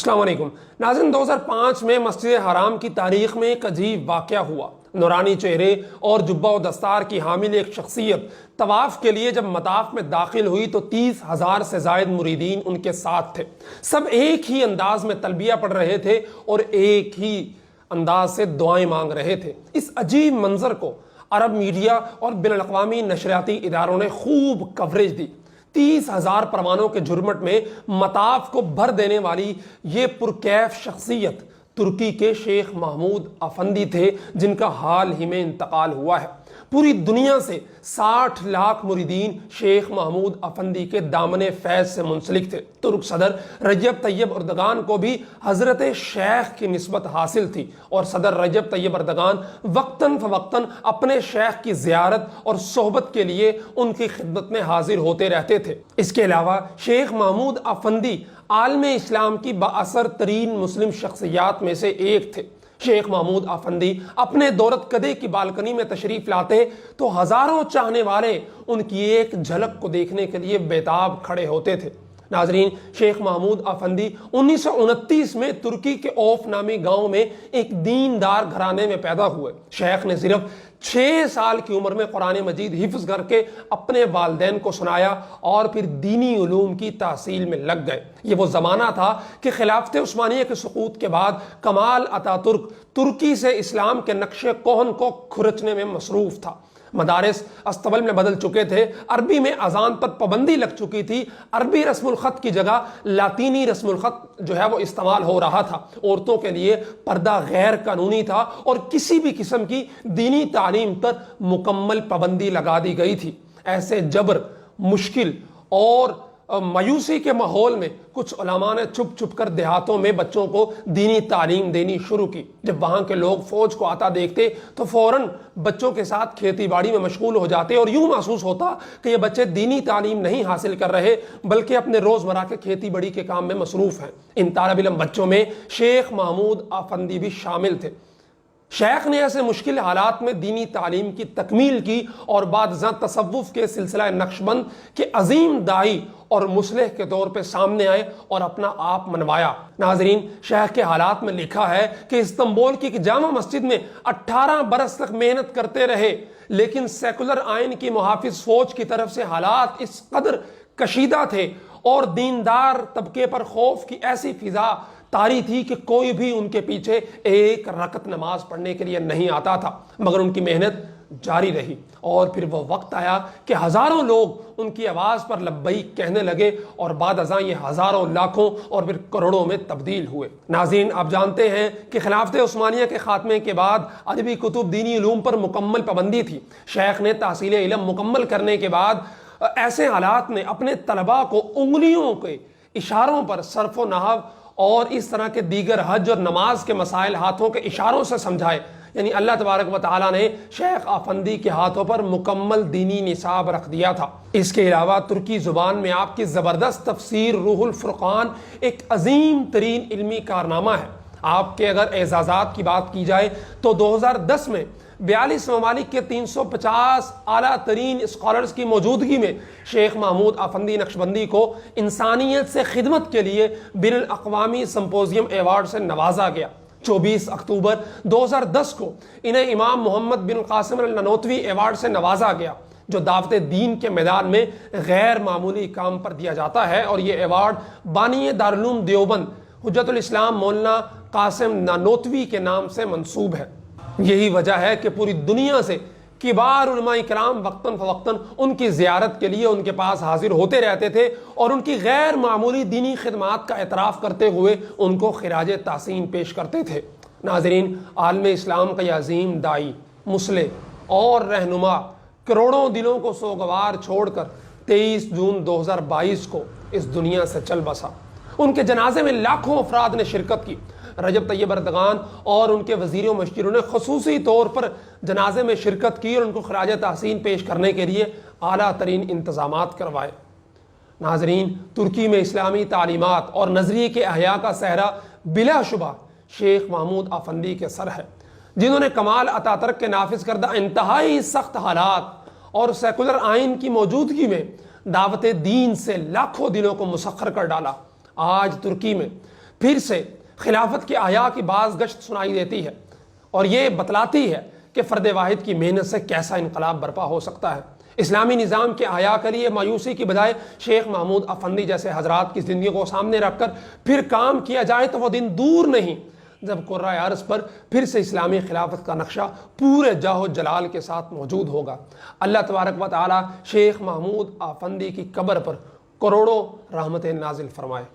السلام علیکم ناظرین، 2005 میں مسجد حرام کی تاریخ میں ایک عجیب واقعہ ہوا۔ نورانی چہرے اور جبہ و دستار کی حامل ایک شخصیت طواف کے لیے جب مطاف میں داخل ہوئی تو 30,000 سے زائد مریدین ان کے ساتھ تھے۔ سب ایک ہی انداز میں تلبیہ پڑھ رہے تھے اور ایک ہی انداز سے دعائیں مانگ رہے تھے۔ اس عجیب منظر کو عرب میڈیا اور بین الاقوامی نشریاتی اداروں نے خوب کوریج دی۔ 30,000 پروانوں کے جھرمٹ میں مطاف کو بھر دینے والی یہ پرکیف شخصیت ترکی کے شیخ محمود افندی تھے، جن کا حال ہی میں انتقال ہوا ہے۔ پوری دنیا سے 60 لاکھ مریدین شیخ محمود افندی کے دامن فیض سے منسلک تھے۔ ترک صدر رجب طیب اردگان کو بھی حضرت شیخ کی نسبت حاصل تھی اور صدر رجب طیب اردگان وقتاً فوقتاً اپنے شیخ کی زیارت اور صحبت کے لیے ان کی خدمت میں حاضر ہوتے رہتے تھے۔ اس کے علاوہ شیخ محمود افندی عالم اسلام کی بااثر ترین مسلم شخصیات میں سے ایک تھے۔ شیخ محمود افندی اپنے دولت کدے کی بالکنی میں تشریف لاتے تو ہزاروں چاہنے والے ان کی ایک جھلک کو دیکھنے کے لیے بیتاب کھڑے ہوتے تھے۔ ناظرین، شیخ محمود افندی 1929 میں ترکی کے اوف نامی گاؤں میں ایک دیندار گھرانے میں پیدا ہوئے۔ شیخ نے صرف 6 سال کی عمر میں قرآن مجید حفظ کر کے اپنے والدین کو سنایا اور پھر دینی علوم کی تحصیل میں لگ گئے۔ یہ وہ زمانہ تھا کہ خلافت عثمانیہ کے سقوط کے بعد کمال اتا ترک ترکی سے اسلام کے نقش کہن کو کھرچنے میں مصروف تھا۔ مدارس استبل میں بدل چکے تھے، عربی میں اذان پر پابندی لگ چکی تھی، عربی رسم الخط کی جگہ لاطینی رسم الخط وہ استعمال ہو رہا تھا، عورتوں کے لیے پردہ غیر قانونی تھا اور کسی بھی قسم کی دینی تعلیم پر مکمل پابندی لگا دی گئی تھی۔ ایسے جبر، مشکل اور مایوسی کے ماحول میں کچھ علماء نے چھپ چھپ کر دیہاتوں میں بچوں کو دینی تعلیم دینی شروع کی۔ جب وہاں کے لوگ فوج کو آتا دیکھتے تو فوراً بچوں کے ساتھ کھیتی باڑی میں مشغول ہو جاتے اور یوں محسوس ہوتا کہ یہ بچے دینی تعلیم نہیں حاصل کر رہے بلکہ اپنے روزمرہ کے کھیتی باڑی کے کام میں مصروف ہیں۔ ان طالب علم بچوں میں شیخ محمود افندی بھی شامل تھے۔ شیخ نے ایسے مشکل حالات میں دینی تعلیم کی تکمیل کی اور بعد ازاں تصوف کے سلسلہ نقشبند کے عظیم داعی اور مصلح کے طور پہ سامنے آئے اور اپنا آپ منوایا۔ ناظرین، شیخ کے حالات میں لکھا ہے کہ استنبول کی ایک جامع مسجد میں 18 برس تک محنت کرتے رہے، لیکن سیکولر آئین کی محافظ فوج کی طرف سے حالات اس قدر کشیدہ تھے اور دیندار طبقے پر خوف کی ایسی فضا طاری تھی کہ کوئی بھی ان کے پیچھے ایک رکعت نماز پڑھنے کے لیے نہیں آتا تھا، مگر ان کی محنت جاری رہی اور پھر وہ وقت آیا کہ ہزاروں لوگ ان کی آواز پر لبیک کہنے لگے اور بعد ازاں یہ ہزاروں لاکھوں اور پھر کروڑوں میں تبدیل ہوئے۔ ناظرین، آپ جانتے ہیں کہ خلافت عثمانیہ کے خاتمے کے بعد ادبی کتب، دینی علوم پر مکمل پابندی تھی۔ شیخ نے تحصیل علم مکمل کرنے کے بعد ایسے حالات میں اپنے طلباء کو انگلیوں کے اشاروں پر صرف و نحو اور اس طرح کے دیگر حج اور نماز کے مسائل ہاتھوں کے اشاروں سے سمجھائے۔ یعنی اللہ تبارک و تعالیٰ نے شیخ افندی کے ہاتھوں پر مکمل دینی نصاب رکھ دیا تھا۔ اس کے علاوہ ترکی زبان میں آپ کی زبردست تفسیر روح الفرقان ایک عظیم ترین علمی کارنامہ ہے۔ آپ کے اگر اعزازات کی بات کی جائے تو 2010 میں 42 ممالک کے 350 اعلیٰ ترین اسکالرز کی موجودگی میں شیخ محمود افندی نقشبندی کو انسانیت سے خدمت کے لیے بین الاقوامی سمپوزیم ایوارڈ سے نوازا گیا۔ 24 اکتوبر 2010 کو انہیں امام محمد بن قاسم النانوتوی ایوارڈ سے نوازا گیا، جو دعوت دین کے میدان میں غیر معمولی کام پر دیا جاتا ہے، اور یہ ایوارڈ بانی دارالعلوم دیوبند حجت الاسلام مولانا قاسم نانوتوی کے نام سے منسوب ہے۔ یہی وجہ ہے کہ پوری دنیا سے کبار علماء کرام وقتاً فوقتاً ان کی زیارت کے لیے ان کے پاس حاضر ہوتے رہتے تھے اور ان کی غیر معمولی دینی خدمات کا اعتراف کرتے ہوئے ان کو خراج تحسین پیش کرتے تھے۔ ناظرین، عالم اسلام کا یہ عظیم داعی، مصلح اور رہنما کروڑوں دلوں کو سوگوار چھوڑ کر 23 جون 2022 کو اس دنیا سے چل بسا۔ ان کے جنازے میں لاکھوں افراد نے شرکت کی۔ رجب طیب اردگان اور ان کے وزیروں مشیروں نے خصوصی طور پر جنازے میں شرکت کی اور ان کو خراج تحسین پیش کرنے کے لیے اعلیٰ ترین انتظامات کروائے۔ ناظرین، ترکی میں اسلامی تعلیمات اور نظریے کے احیاء کا صحرا بلا شبہ شیخ محمود افندی کے سر ہے، جنہوں نے کمال اتا ترک کے نافذ کردہ انتہائی سخت حالات اور سیکولر آئین کی موجودگی میں دعوت دین سے لاکھوں دلوں کو مسخر کر ڈالا۔ آج ترکی میں پھر سے خلافت کی احیا کی بعض گشت سنائی دیتی ہے اور یہ بتلاتی ہے کہ فرد واحد کی محنت سے کیسا انقلاب برپا ہو سکتا ہے۔ اسلامی نظام کے احیا کے لیے مایوسی کی بجائے شیخ محمود افندی جیسے حضرات کی زندگی کو سامنے رکھ کر پھر کام کیا جائے تو وہ دن دور نہیں جب قرۂ ارض پر پھر سے اسلامی خلافت کا نقشہ پورے جاہ و جلال کے ساتھ موجود ہوگا۔ اللہ تبارک و تعالی شیخ محمود افندی کی قبر پر کروڑوں رحمتیں نازل فرمائے۔